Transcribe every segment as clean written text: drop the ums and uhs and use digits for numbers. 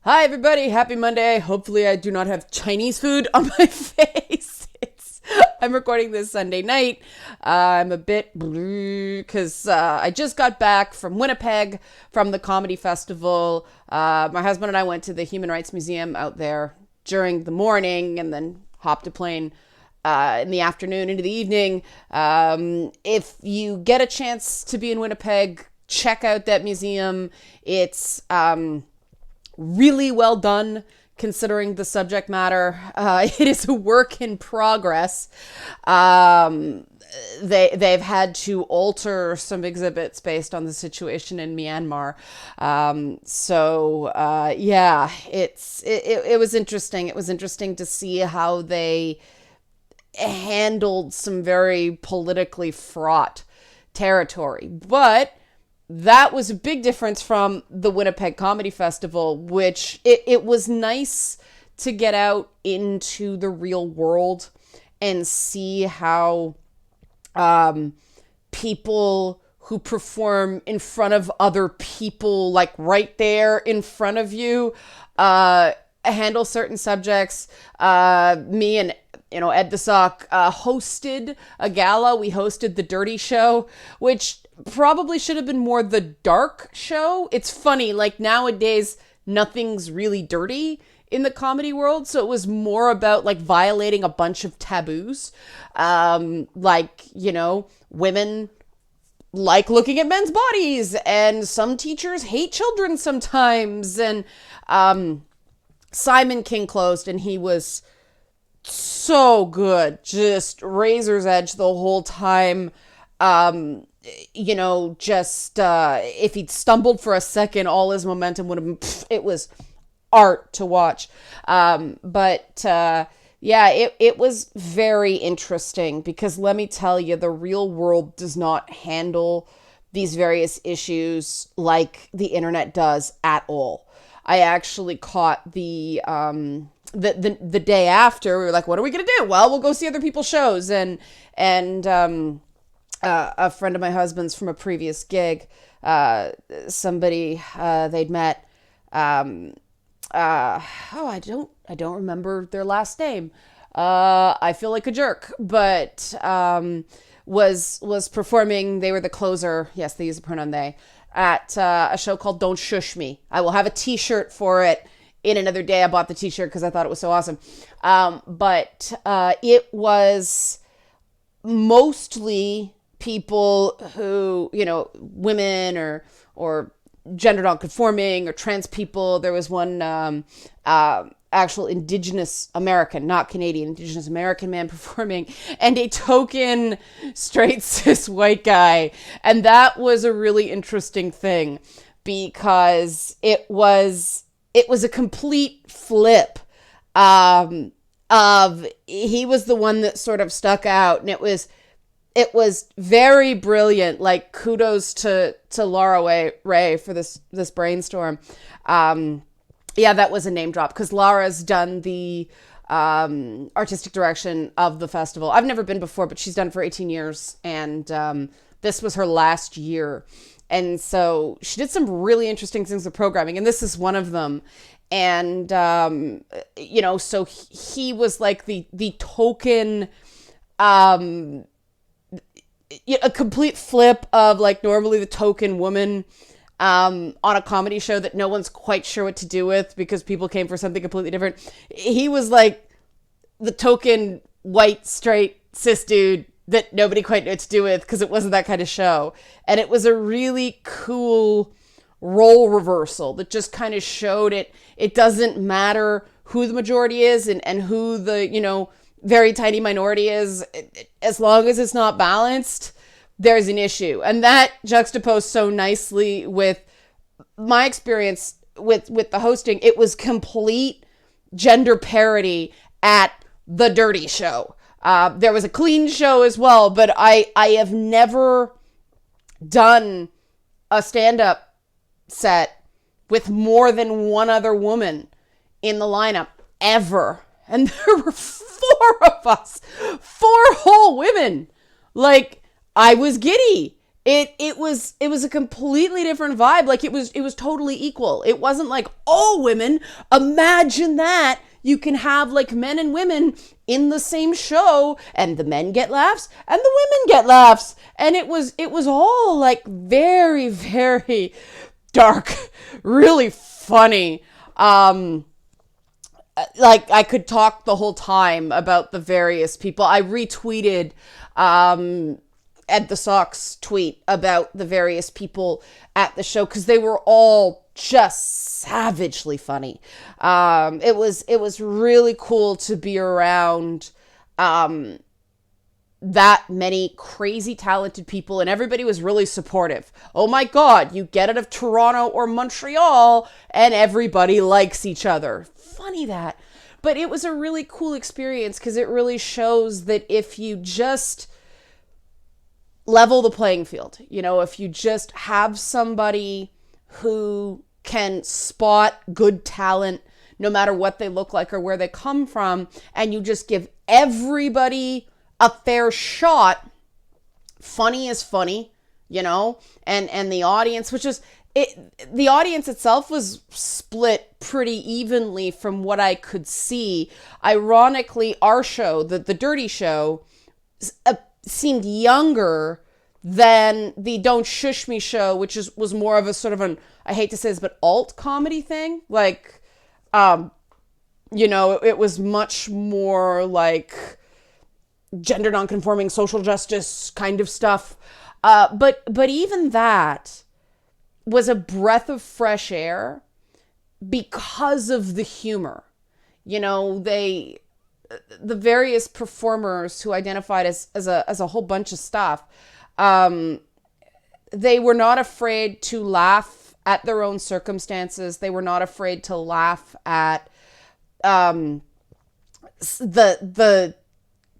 Hi, everybody. Happy Monday. Hopefully, I do not have Chinese food on my face. I'm recording this Sunday night. I'm a bit because I just got back from Winnipeg from the comedy festival. My husband and I went to the Human Rights Museum out there during the morning and then hopped a plane in the afternoon into the evening. If you get a chance to be in Winnipeg, check out that museum. It's really well done considering the subject matter. It is a work in progress. They've had to alter some exhibits based on the situation in Myanmar. It was interesting. It was interesting to see how they handled some very politically fraught territory. But that was a big difference from the Winnipeg Comedy Festival, which it was nice to get out into the real world and see how people who perform in front of other people, like right there in front of you, handle certain subjects. Me and Ed the Sock hosted a gala. We hosted the Dirty Show, which probably should have been more the dark show. It's funny, like nowadays, nothing's really dirty in the comedy world. So it was more about like violating a bunch of taboos. Women like looking at men's bodies, and some teachers hate children sometimes. And Simon King closed, and he was so good, just razor's edge the whole time. If he'd stumbled for a second, all his momentum would have, it was art to watch. It was very interesting because let me tell you, the real world does not handle these various issues like the internet does at all. I actually caught the day after. We were like, what are we going to do? Well, we'll go see other people's shows. And a friend of my husband's from a previous gig, somebody they'd met. I don't remember their last name. I feel like a jerk, but was performing. They were the closer. Yes, they use the pronoun they, at a show called Don't Shush Me. I will have a T-shirt for it in another day. I bought the T-shirt because I thought it was so awesome. It was mostly people who, women or gender non-conforming or trans people. There was one actual Indigenous American, not Canadian, Indigenous American man performing, and a token straight cis white guy. And that was a really interesting thing because it was a complete flip of he was the one that sort of stuck out, and it was very brilliant. Like, kudos to Laura Ray for this brainstorm. That was a name drop because Laura's done the artistic direction of the festival. I've never been before, but she's done it for 18 years, and this was her last year. And so she did some really interesting things with programming, and this is one of them. And, so he was like the token, a complete flip of like normally the token woman on a comedy show that no one's quite sure what to do with because people came for something completely different. He was like the token white, straight, cis dude that nobody quite knew what to do with because it wasn't that kind of show. And it was a really cool role reversal that just kind of showed it doesn't matter who the majority is and who the, very tiny minority is, as long as it's not balanced, there's an issue. And that juxtaposed so nicely with my experience with the hosting. It was complete gender parity at the Dirty Show. There was a clean show as well, but I have never done a stand-up set with more than one other woman in the lineup ever. And there were 4 of us, 4 whole women. Like, I was giddy. It was a completely different vibe. Like it was totally equal. It wasn't like, oh, women, imagine that. You can have like men and women in the same show and the men get laughs and the women get laughs. And it was all like very, very dark, really funny. Like I could talk the whole time about the various people. I retweeted Ed the Sock's tweet about the various people at the show because they were all just savagely funny. It was really cool to be around that many crazy talented people, and everybody was really supportive. Oh my God, you get out of Toronto or Montreal and everybody likes each other. Funny that. But it was a really cool experience because it really shows that if you just level the playing field, if you just have somebody who can spot good talent no matter what they look like or where they come from, and you just give everybody a fair shot, funny is funny, and the audience, the audience itself was split pretty evenly from what I could see. Ironically, our show, the Dirty Show, seemed younger than the Don't Shush Me show, which was more of a sort of an, I hate to say this, but alt comedy thing. Like, it was much more like gender nonconforming, social justice kind of stuff. But even that was a breath of fresh air because of the humor. The various performers who identified as a whole bunch of stuff, they were not afraid to laugh at their own circumstances. They were not afraid to laugh at the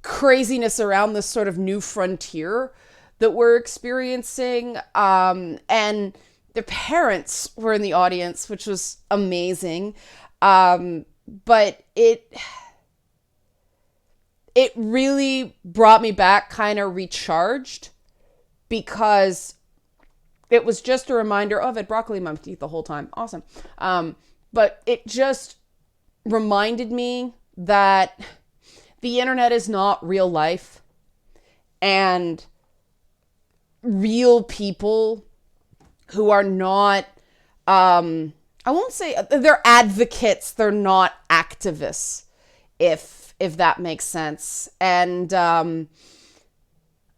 craziness around this sort of new frontier that we're experiencing. And their parents were in the audience, which was amazing. But it really brought me back kind of recharged, because it was just a reminder of it. Broccoli in my teeth the whole time. Awesome. But it just reminded me that the internet is not real life, and real people who are not, I won't say they're advocates, they're not activists, if that makes sense. And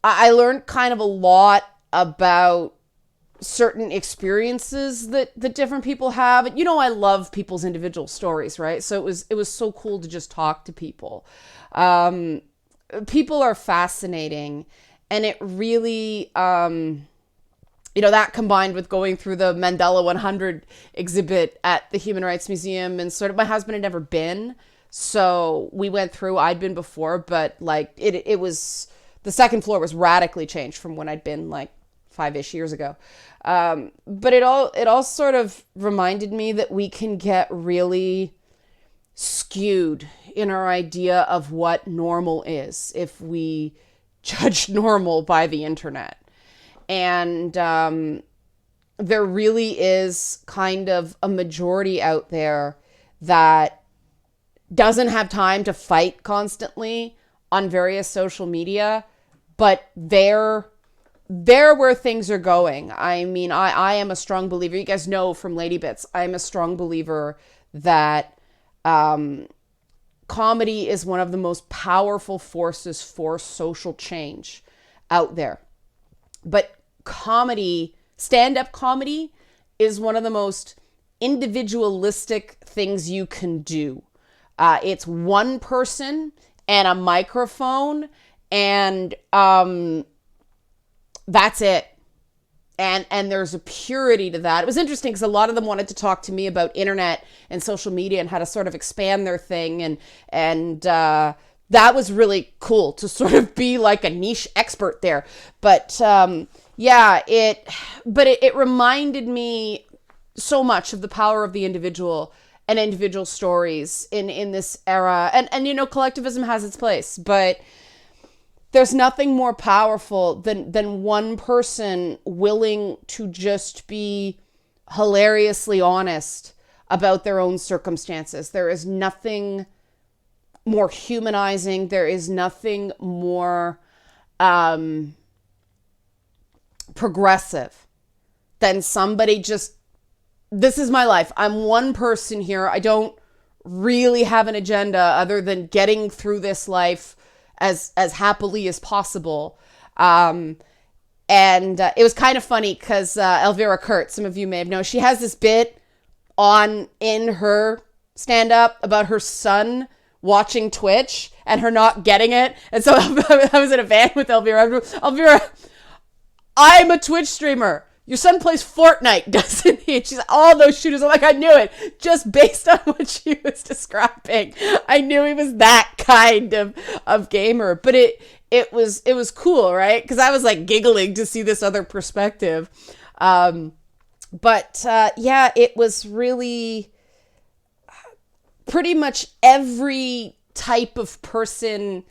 I learned kind of a lot about certain experiences that different people have. I love people's individual stories, right? So it was so cool to just talk to people. People are fascinating, and it really, that combined with going through the Mandela 100 exhibit at the Human Rights Museum, and sort of, my husband had never been, so we went through. I'd been before, but like it was, the second floor was radically changed from when I'd been like 5-ish years ago. But it all sort of reminded me that we can get really skewed in our idea of what normal is if we judge normal by the internet. And there really is kind of a majority out there that doesn't have time to fight constantly on various social media, but they're where things are going. I mean, I am a strong believer. You guys know from Lady Bits, I'm a strong believer that comedy is one of the most powerful forces for social change out there. But comedy, stand-up comedy, is one of the most individualistic things you can do. It's one person and a microphone, and that's it. And there's a purity to that. It was interesting because a lot of them wanted to talk to me about internet and social media and how to sort of expand their thing. And that was really cool to sort of be like a niche expert there. But it reminded me so much of the power of the individual and individual stories in this era. And collectivism has its place, but there's nothing more powerful than one person willing to just be hilariously honest about their own circumstances. There is nothing more humanizing. There is nothing more progressive than somebody just, this is my life. I'm one person here. I don't really have an agenda other than getting through this life as happily as possible. And it was kind of funny because Elvira Kurt, some of you may have known, she has this bit in her stand-up about her son watching Twitch and her not getting it. And so I was in a van with Elvira. Elvira, I'm a Twitch streamer. Your son plays Fortnite, doesn't he? And she's like, all those shooters. I'm like, I knew it. Just based on what she was describing. I knew he was that kind of gamer. But it was cool, right? Because I was like giggling to see this other perspective. But it was really pretty much every type of person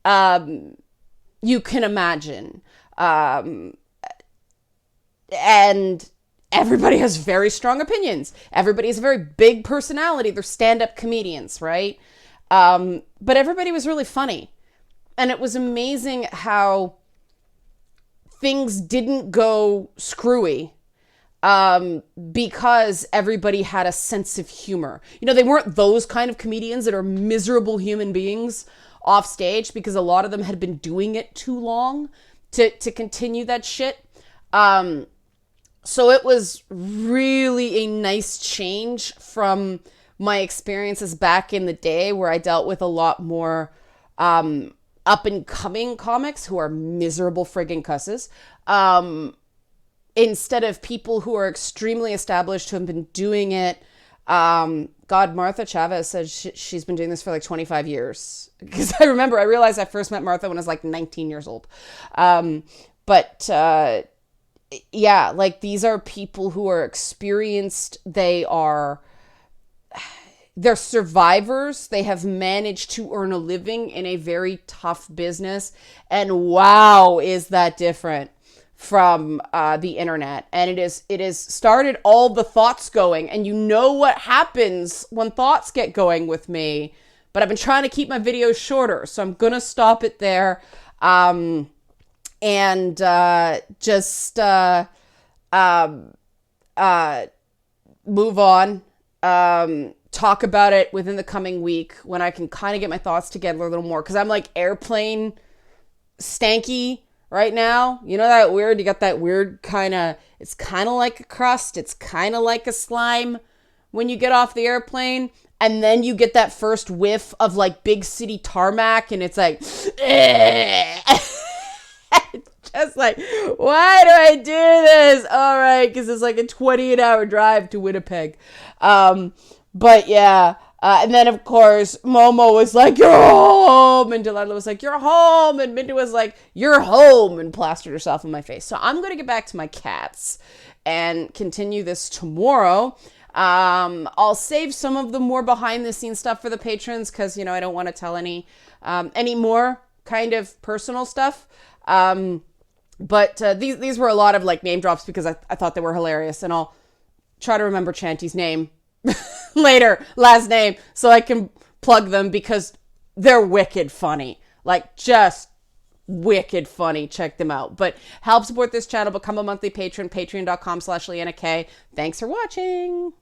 you can imagine. And everybody has very strong opinions. Everybody has a very big personality. They're stand-up comedians, right? But everybody was really funny. And it was amazing how things didn't go screwy because everybody had a sense of humor. You know, they weren't those kind of comedians that are miserable human beings off stage because a lot of them had been doing it too long to continue that shit. So it was really a nice change from my experiences back in the day where I dealt with a lot more up and coming comics who are miserable friggin' cusses. Instead of people who are extremely established who have been doing it. God, Martha Chavez said she's been doing this for like 25 years. Because I realized I first met Martha when I was like 19 years old. Yeah, like these are people who are experienced. They're survivors. They have managed to earn a living in a very tough business. And wow, is that different from the internet. And it is started all the thoughts going. And you know what happens when thoughts get going with me. But I've been trying to keep my videos shorter. So I'm going to stop it there. And just move on, talk about it within the coming week when I can kind of get my thoughts together a little more. Because I'm like airplane stanky right now. You know that weird, you got that weird kind of, it's kind of like a crust. It's kind of like a slime when you get off the airplane. And then you get that first whiff of like big city tarmac and it's like, just like, why do I do this? All right, because it's like a 28-hour drive to Winnipeg. But yeah, and then of course, Momo was like, you're home. And Delilah was like, you're home. And Minda was like, you're home. And plastered herself in my face. So I'm going to get back to my cats and continue this tomorrow. I'll save some of the more behind the scenes stuff for the patrons because, you know, I don't want to tell any more kind of personal stuff. But these were a lot of like name drops because I thought they were hilarious, and I'll try to remember Chanty's name later, last name, so I can plug them because they're wicked funny, like just wicked funny. Check them out. But help support this channel, become a monthly patron, patreon.com/LeannaK. Thanks for watching.